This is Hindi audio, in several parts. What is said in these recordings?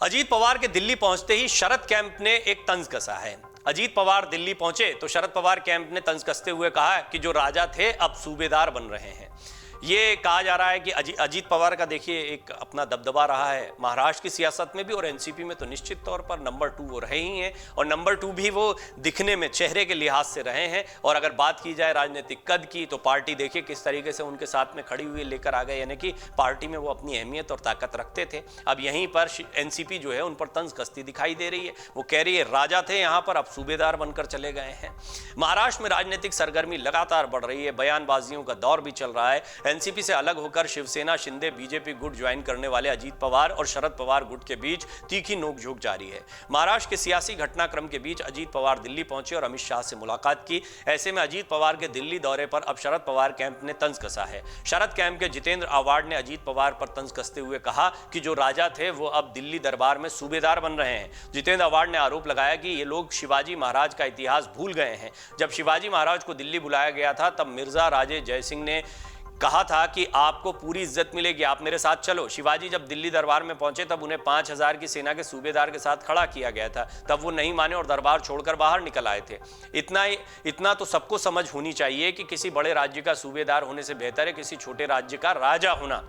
अजीत पवार के दिल्ली पहुंचते ही शरद कैंप ने एक तंज कसा है। अजीत पवार दिल्ली पहुंचे तो शरद पवार कैंप ने तंज कसते हुए कहा कि जो राजा थे अब सूबेदार बन रहे हैं। ये कहा जा रहा है कि अजीत पवार का देखिए एक अपना दबदबा रहा है महाराष्ट्र की सियासत में भी, और एनसीपी में तो निश्चित तौर पर नंबर 2 वो रहे ही हैं, और नंबर 2 भी वो दिखने में चेहरे के लिहाज से रहे हैं। और अगर बात की जाए राजनीतिक कद की तो पार्टी देखिए किस तरीके से उनके साथ में खड़ी हुई लेकर आ गए, यानी कि पार्टी में वो अपनी अहमियत और ताकत रखते थे। अब यहीं पर एनसीपी जो है उन पर तंज कसती दिखाई दे रही है। वो कह रही है राजा थे यहाँ पर, अब सूबेदार बनकर चले गए हैं। महाराष्ट्र में राजनीतिक सरगर्मी लगातार बढ़ रही है, बयानबाजियों का दौर भी चल रहा है। एनसीपी से अलग होकर शिवसेना, शिंदे, बीजेपी गुट ज्वाइन करने वाले अजीत पवार और शरद पवार गुट के बीच तीखी नोकझोंक जारी है। महाराष्ट्र के सियासी घटनाक्रम के बीच अजीत पवार दिल्ली पहुंचे और अमित शाह से मुलाकात की। ऐसे में अजीत पवार के दिल्ली दौरे पर अब शरद पवार कैंप ने तंज कसा है। शरद कैंप के जितेंद्र आवाड ने अजीत पवार पर तंज कसते हुए कहा कि जो राजा थे वो अब दिल्ली दरबार में सूबेदार बन रहे हैं। जितेंद्र आवाड ने आरोप लगाया कि ये लोग शिवाजी महाराज का इतिहास भूल गए हैं। जब शिवाजी महाराज को दिल्ली बुलाया गया था तब मिर्जा राजे जयसिंह ने कहा था कि आपको पूरी इज्जत मिलेगी, आप मेरे साथ चलो। शिवाजी जब दिल्ली दरबार में पहुंचे तब उन्हें 5000 की सेना के सूबेदार के साथ खड़ा किया गया था, तब वो नहीं माने और दरबार छोड़कर बाहर निकल आए थे। इतना तो सबको समझ होनी चाहिए कि किसी बड़े राज्य का सूबेदार होने से बेहतर है किसी छोटे राज्य का राजा होना।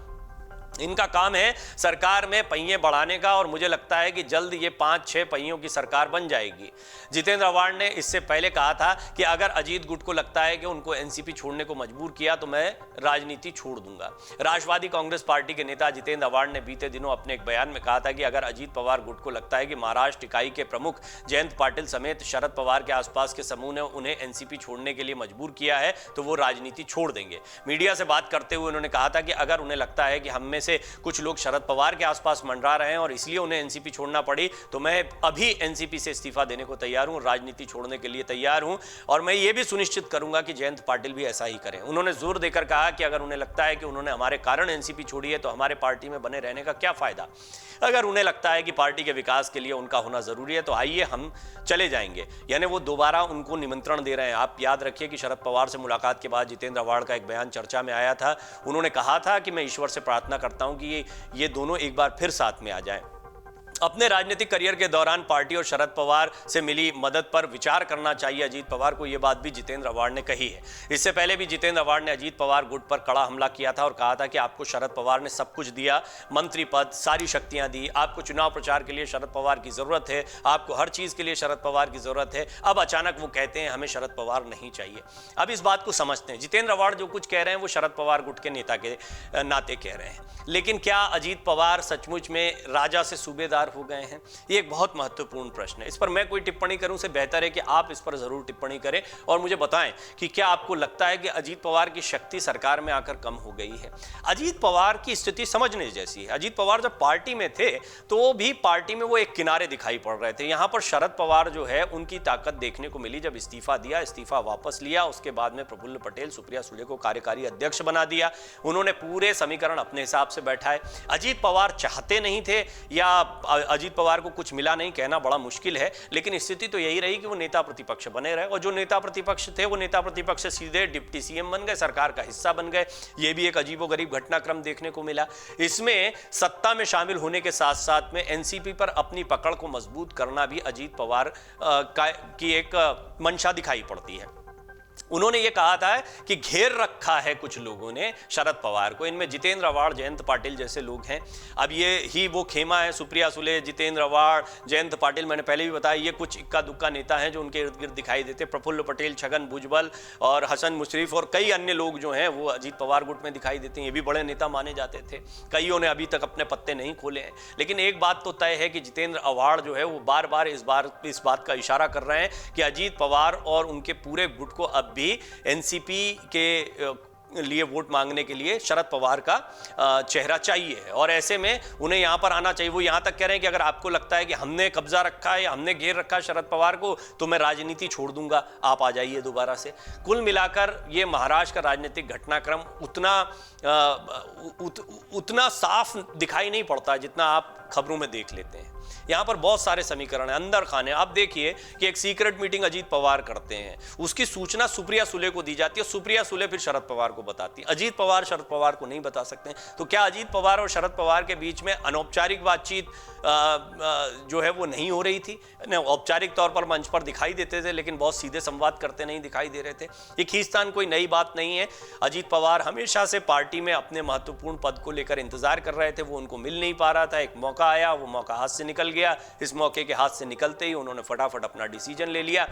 इनका काम है सरकार में पहिए बढ़ाने का, और मुझे लगता है कि जल्द ये 5-6 पहियों की सरकार बन जाएगी। जितेंद्र आवाड ने इससे पहले कहा था कि अगर अजीत गुट को लगता है कि उनको एनसीपी छोड़ने को मजबूर किया तो मैं राजनीति छोड़ दूंगा। राष्ट्रवादी कांग्रेस पार्टी के नेता जितेंद्र आवाड ने बीते दिनों अपने एक बयान में कहा था कि अगर अजीत पवार गुट को लगता है कि महाराष्ट्र इकाई के प्रमुख जयंत पाटिल समेत शरद पवार के आसपास के समूह ने उन्हें एनसीपी छोड़ने के लिए मजबूर किया है तो वो राजनीति छोड़ देंगे। मीडिया से बात करते हुए उन्होंने कहा था कि अगर उन्हें लगता है कि हम में से कुछ लोग शरद पवार के आसपास मंडरा रहे हैं और इसलिए उन्हें एनसीपी छोड़ना पड़ी तो मैं अभी एनसीपी से इस्तीफा देने को तैयार हूं, राजनीति छोड़ने के लिए तैयार हूं, और मैं ये भी सुनिश्चित करूंगा कि जयंत पाटिल भी ऐसा ही करें। उन्होंने जोर देकर कहा कि अगर उन्हें लगता है कि उन्होंने हमारे कारण एनसीपी छोड़ी है तो हमारे पार्टी में बने रहने का क्या फायदा। अगर उन्हें लगता है कि पार्टी के विकास के लिए उनका होना जरूरी है तो आइए हम चले जाएंगे, यानी वो दोबारा उनको निमंत्रण दे रहे हैं। आप याद रखिए कि शरद पवार से मुलाकात के बाद जितेंद्र आवाड का एक बयान चर्चा में आया था। उन्होंने कहा था कि मैं ईश्वर से प्रार्थना करता हूं कि ये दोनों एक बार फिर साथ में आ जाएं। अपने राजनीतिक करियर के दौरान पार्टी और शरद पवार से मिली मदद पर विचार करना चाहिए अजीत पवार को, यह बात भी जितेंद्र आवाड ने कही है। इससे पहले भी जितेंद्र आवाड ने अजीत पवार गुट पर कड़ा हमला किया था और कहा था कि आपको शरद पवार ने सब कुछ दिया, मंत्री पद, सारी शक्तियां दी, आपको चुनाव प्रचार के लिए शरद पवार की जरूरत है, आपको हर चीज के लिए शरद पवार की जरूरत है। अब अचानक वो कहते हैं हमें शरद पवार नहीं चाहिए। अब इस बात को समझते हैं, जितेंद्र आवाड जो कुछ कह रहे हैं वो शरद पवार गुट के नेता के नाते कह रहे हैं, लेकिन क्या अजीत पवार सचमुच में राजा से सूबेदार हो गए हैं? ये एक बहुत महत्वपूर्ण प्रश्न है। इस पर मैं कोई टिप्पणी करूं से बेहतर है कि आप इस पर जरूर टिप्पणी करें और मुझे बताएं कि क्या आपको लगता है कि अजीत पवार की शक्ति सरकार में आकर कम हो गई है। अजीत पवार की स्थिति समझने जैसी है। अजीत पवार जब पार्टी में थे तो भी पार्टी में वो एक किनारे दिखाई पड़ रहे थे। यहां पर शरद पवार जो है उनकी ताकत देखने को मिली जब इस्तीफा दिया, इस्तीफा वापस लिया, उसके बाद में प्रफुल्ल पटेल, सुप्रिया सुले को कार्यकारी अध्यक्ष बना दिया। उन्होंने पूरे समीकरण अपने हिसाब से बैठाए। अजीत पवार चाहते नहीं थे या अजीत पवार को कुछ मिला नहीं, कहना बड़ा मुश्किल है, लेकिन स्थिति तो यही रही कि वो नेता प्रतिपक्ष बने रहे, और जो नेता प्रतिपक्ष थे वो नेता प्रतिपक्ष से सीधे डिप्टी सीएम बन गए, सरकार का हिस्सा बन गए। ये भी एक अजीबोगरीब घटनाक्रम देखने को मिला। इसमें सत्ता में शामिल होने के साथ साथ में एनसीपी पर अपनी पकड़ को मजबूत करना भी अजीत पवार की एक मंशा दिखाई पड़ती है। उन्होंने ये कहा था कि घेर रखा है कुछ लोगों ने शरद पवार को, इनमें जितेंद्र आवाड, जयंत पाटिल जैसे लोग हैं। अब ये ही वो खेमा है, सुप्रिया सुले, जितेंद्र आवाड, जयंत पाटिल, मैंने पहले भी बताया ये कुछ इक्का दुक्का नेता हैं जो उनके इर्द गिर्द दिखाई देते। प्रफुल्ल पटेल, छगन भुजबल और हसन मुशर्रफ और कई अन्य लोग जो हैं वो अजीत पवार गुट में दिखाई देते हैं। ये भी बड़े नेता माने जाते थे, कईयों ने अभी तक अपने पत्ते नहीं खोले हैं। लेकिन एक बात तो तय है कि जितेंद्र आवाड जो है वो बार बार इस बात का इशारा कर रहे हैं कि अजीत पवार और उनके पूरे गुट को अब भी एनसीपी के लिए वोट मांगने के लिए शरद पवार का चेहरा चाहिए, और ऐसे में उन्हें यहां पर आना चाहिए। वो यहां तक कह रहे हैं कि अगर आपको लगता है कि हमने कब्जा रखा है या हमने घेर रखा है शरद पवार को तो मैं राजनीति छोड़ दूंगा, आप आ जाइए दोबारा से। कुल मिलाकर ये महाराष्ट्र का राजनीतिक घटनाक्रम उतना साफ दिखाई नहीं पड़ता जितना आप खबरों में देख लेते हैं। यहां पर बहुत सारे समीकरण हैं, अंदर खाने। आप देखिए कि एक सीक्रेट मीटिंग अजीत पवार करते हैं, उसकी सूचना सुप्रिया सुले को दी जाती है, सुप्रिया सुले फिर शरद पवार को बताती हैं। अजीत पवार शरद पवार को नहीं बता सकते। तो क्या अजीत पवार और शरद पवार के बीच में अनौपचारिक बातचीत जो है वो नहीं हो रही थी? औपचारिक तौर पर मंच पर दिखाई देते थे, लेकिन बहुत सीधे संवाद करते नहीं दिखाई दे रहे थे। ये खींचतान कोई नई बात नहीं है। अजीत पवार हमेशा से पार्टी में अपने महत्वपूर्ण पद को लेकर इंतजार कर रहे थे, वो उनको मिल नहीं पा रहा था। एक मौका आया, वो मौका हाथ से निकल गया। इस मौके के हाथ से निकलते ही उन्होंने फटाफट अपना डिसीजन ले लिया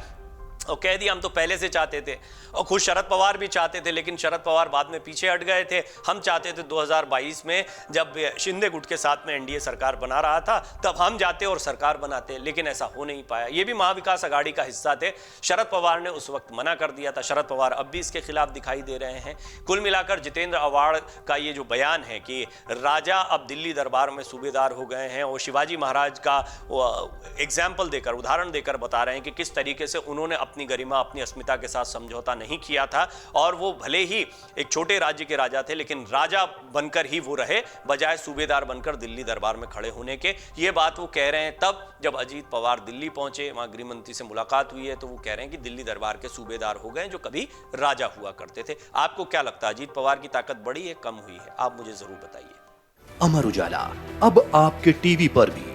और कह दिया हम तो पहले से चाहते थे। और खुद शरद पवार भी चाहते थे, लेकिन शरद पवार बाद में पीछे हट गए थे। हम चाहते थे 2022 में जब शिंदे गुट के साथ में एनडीए सरकार बना रहा था, तब हम जाते और सरकार बनाते, लेकिन ऐसा हो नहीं पाया। ये भी महाविकास अघाड़ी का हिस्सा थे। शरद पवार ने उस वक्त मना कर दिया था। शरद पवार अब भी इसके खिलाफ दिखाई दे रहे हैं। कुल मिलाकर जितेंद्र आव्हाड का ये जो बयान है कि राजा अब दिल्ली दरबार में सूबेदार हो गए हैं, और शिवाजी महाराज का एग्जाम्पल देकर, उदाहरण देकर बता रहे हैं कि किस तरीके से उन्होंने अपनी गरिमा, अपनी अस्मिता के साथ समझौता नहीं किया था, और वो भले ही एक छोटे राज्य के राजा थे, लेकिन राजा बनकर ही वो रहे, बजाय सूबेदार बनकर दिल्ली दरबार में खड़े होने के। ये बात वो कह रहे हैं तब जब अजीत पवार दिल्ली पहुंचे, वहां गृह मंत्री से मुलाकात हुई है, तो वो कह रहे हैं कि दिल्ली दरबार के सूबेदार हो गए जो कभी राजा हुआ करते थे। आपको क्या लगता है, अजीत पवार की ताकत बढ़ी है, कम हुई है? आप मुझे जरूर बताइए। अमर उजाला अब आपके टीवी पर भी।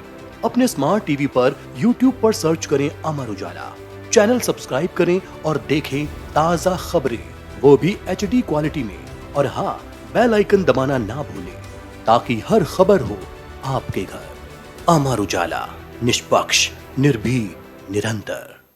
अपने स्मार्ट टीवी पर यूट्यूब पर सर्च करें अमर उजाला, चैनल सब्सक्राइब करें और देखें ताजा खबरें, वो भी HD क्वालिटी में। और हाँ, बेल आइकन दबाना ना भूलें ताकि हर खबर हो आपके घर। अमर उजाला, निष्पक्ष, निर्भीक, निरंतर।